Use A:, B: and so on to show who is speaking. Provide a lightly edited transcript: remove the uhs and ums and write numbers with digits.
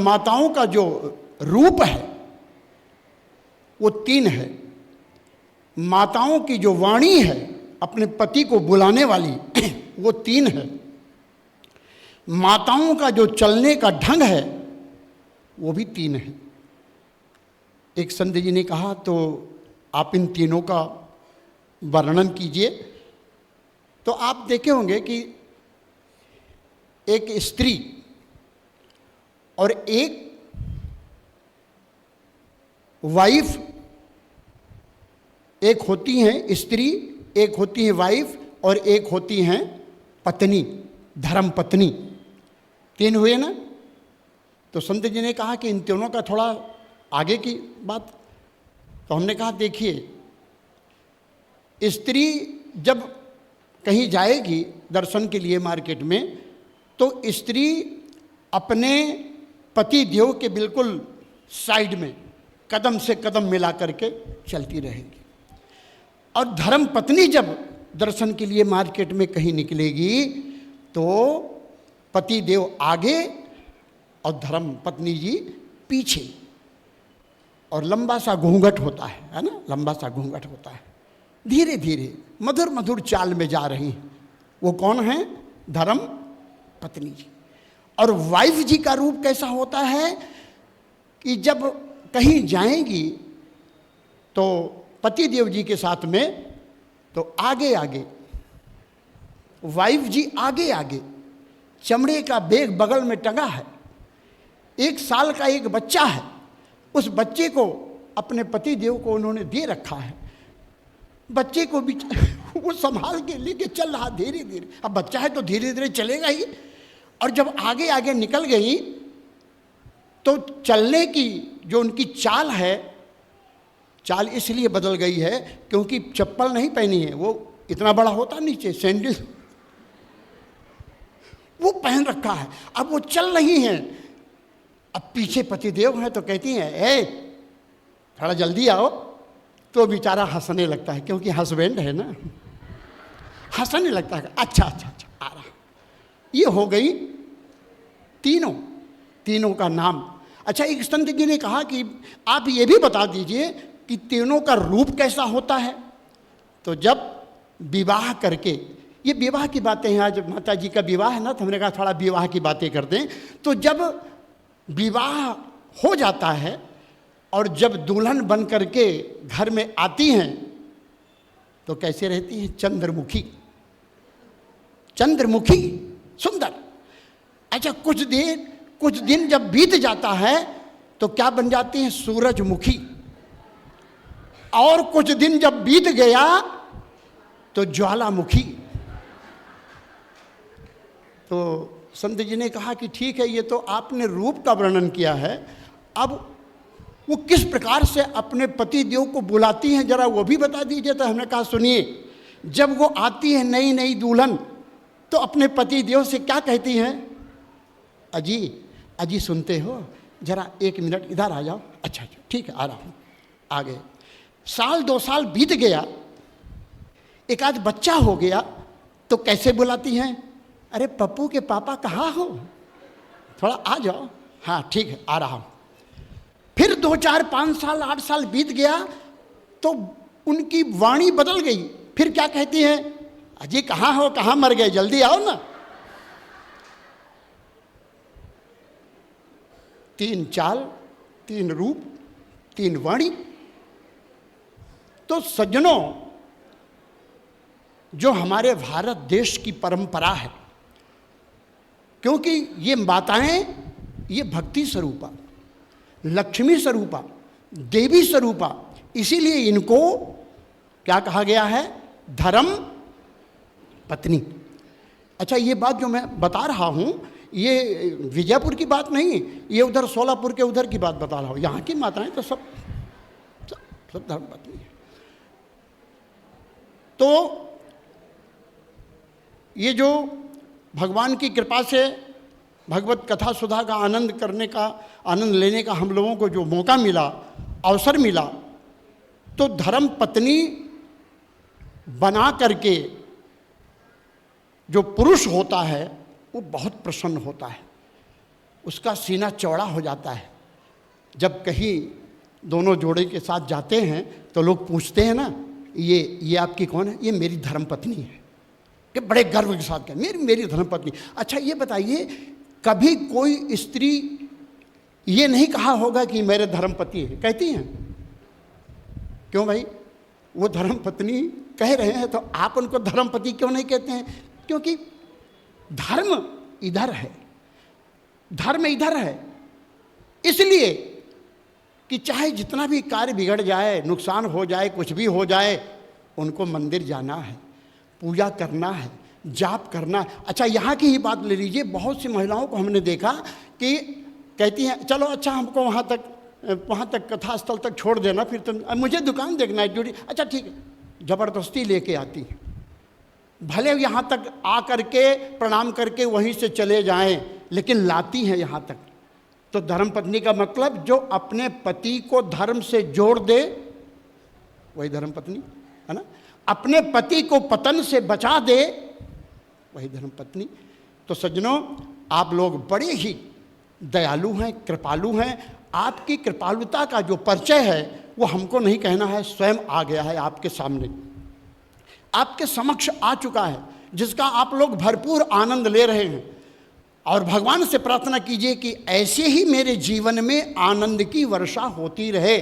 A: माताओं का जो रूप है वो 3 है। माताओं की जो वाणी है अपने पति को बुलाने वाली वो 3 है। माताओं का जो चलने का ढंग है वो भी 3 है। एक संत जी ने कहा तो आप इन तीनों का वर्णन कीजिए। तो आप देखे होंगे कि एक स्त्री और एक वाइफ, एक होती हैं स्त्री, एक होती है वाइफ और एक होती हैं पत्नी, धर्म पत्नी। 3 हुए ना। तो संत जी ने कहा कि इन तीनों का थोड़ा आगे की बात। तो हमने कहा देखिए, स्त्री जब कहीं जाएगी दर्शन के लिए मार्केट में, तो स्त्री अपने पति देव के बिल्कुल साइड में कदम से कदम मिला करके चलती रहेगी। और धर्म पत्नी जब दर्शन के लिए मार्केट में कहीं निकलेगी तो पति देव आगे और धर्म पत्नी जी पीछे, और लंबा सा घूंघट होता है ना, लंबा सा घूंघट होता है। धीरे धीरे मधुर मधुर चाल में जा रही हैं। वो कौन है? धर्म पत्नी जी। और वाइफ जी का रूप कैसा होता है कि जब कहीं जाएंगी तो पति देव जी के साथ में तो आगे आगे, वाइफ जी आगे आगे, चमड़े का बैग बगल में टंगा है, 1 साल का एक बच्चा है, उस बच्चे को अपने पति देव को उन्होंने दे रखा है। बच्चे को भी वो संभाल के लेके चल रहा धीरे धीरे। अब बच्चा है तो धीरे धीरे चलेगा ही। और जब आगे आगे निकल गई तो चलने की जो उनकी चाल है, चाल इसलिए बदल गई है क्योंकि चप्पल नहीं पहनी है, वो इतना बड़ा होता नीचे सैंडल वो पहन रखा है। अब वो चल रही हैं। अब पीछे पतिदेव हैं तो कहती हैं ए थोड़ा जल्दी आओ। तो बेचारा हंसने लगता है क्योंकि हस्बैंड है ना, हंसने लगता है। अच्छा अच्छा अच्छा आ रहा। ये हो गई तीनों का नाम। अच्छा, एक संत जी ने कहा कि आप ये भी बता दीजिए कि तीनों का रूप कैसा होता है। तो जब विवाह करके, ये विवाह की बातें हैं, आज माता जी का विवाह है ना, तो हमने कहा थोड़ा विवाह की बातें करते हैं। तो जब विवाह हो जाता है और जब दुल्हन बन करके घर में आती हैं तो कैसे रहती हैं? चंद्रमुखी, चंद्रमुखी सुंदर। अच्छा, कुछ दिन जब बीत जाता है तो क्या बन जाती हैं? सूरजमुखी। और कुछ दिन जब बीत गया तो ज्वालामुखी। तो संत जी ने कहा कि ठीक है, ये तो आपने रूप का वर्णन किया है, अब वो किस प्रकार से अपने पति देव को बुलाती हैं जरा वो भी बता दीजिए। तो हमने कहा सुनिए, जब वो आती है नई नई दुल्हन तो अपने पति देव से क्या कहती हैं? अजी अजी सुनते हो, जरा 1 मिनट इधर आ जाओ। अच्छा अच्छा ठीक है, आ रहा हूँ। आ गए। 1-2 साल बीत गया, एक आध बच्चा हो गया तो कैसे बुलाती हैं? अरे पप्पू के पापा कहाँ हो, थोड़ा आ जाओ। हाँ ठीक है, आ रहा हूँ। फिर 2, 4, 5 साल 8 साल बीत गया तो उनकी वाणी बदल गई। फिर क्या कहती हैं? अजी कहाँ हो, कहाँ मर गए, जल्दी आओ ना। 3 चाल, 3 रूप, 3 वाणी। तो सज्जनों, जो हमारे भारत देश की परंपरा है, क्योंकि ये माताएं ये भक्ति स्वरूपा, लक्ष्मी स्वरूपा, देवी स्वरूपा, इसीलिए इनको क्या कहा गया है? धर्म पत्नी। अच्छा, ये बात जो मैं बता रहा हूँ ये विजयपुर की बात नहीं, ये उधर सोलापुर के उधर की बात बता रहा हूँ। यहाँ की माताएं तो सब धर्म पत्नी है। तो ये जो भगवान की कृपा से भगवत कथा सुधा का आनंद करने का, आनंद लेने का हम लोगों को जो मौका मिला, अवसर मिला, तो धर्म पत्नी बना करके जो पुरुष होता है वो बहुत प्रसन्न होता है। उसका सीना चौड़ा हो जाता है। जब कहीं दोनों जोड़े के साथ जाते हैं तो लोग पूछते हैं ना, ये आपकी कौन है? ये मेरी धर्मपत्नी है। कि बड़े गर्व के साथ कहें मेरी धर्मपत्नी। अच्छा ये बताइए, कभी कोई स्त्री ये नहीं कहा होगा कि मेरे धर्मपति है? कहती हैं। क्यों भाई? वो धर्मपत्नी कह रहे हैं तो आप उनको धर्मपति क्यों नहीं कहते हैं? क्योंकि धर्म इधर है, धर्म इधर है। इसलिए कि चाहे जितना भी कार्य बिगड़ जाए, नुकसान हो जाए, कुछ भी हो जाए, उनको मंदिर जाना है, पूजा करना है, जाप करना है। अच्छा यहाँ की ही बात ले लीजिए, बहुत सी महिलाओं को हमने देखा कि कहती हैं चलो अच्छा हमको वहाँ तक कथा स्थल तक छोड़ देना, फिर तुम मुझे दुकान देखना है ड्यूटी। अच्छा ठीक है, ज़बरदस्ती लेके आती हैं। भले यहाँ तक आ करके प्रणाम करके वहीं से चले जाएं, लेकिन लाती हैं यहाँ तक। तो धर्मपत्नी का मतलब जो अपने पति को धर्म से जोड़ दे, वही धर्मपत्नी है ना। अपने पति को पतन से बचा दे, वही धर्मपत्नी। तो सज्जनों, आप लोग बड़े ही दयालु हैं, कृपालु हैं। आपकी कृपालुता का जो परिचय है वो हमको नहीं कहना है, स्वयं आ गया है आपके सामने, आपके समक्ष आ चुका है, जिसका आप लोग भरपूर आनंद ले रहे हैं। और भगवान से प्रार्थना कीजिए कि ऐसे ही मेरे जीवन में आनंद की वर्षा होती रहे।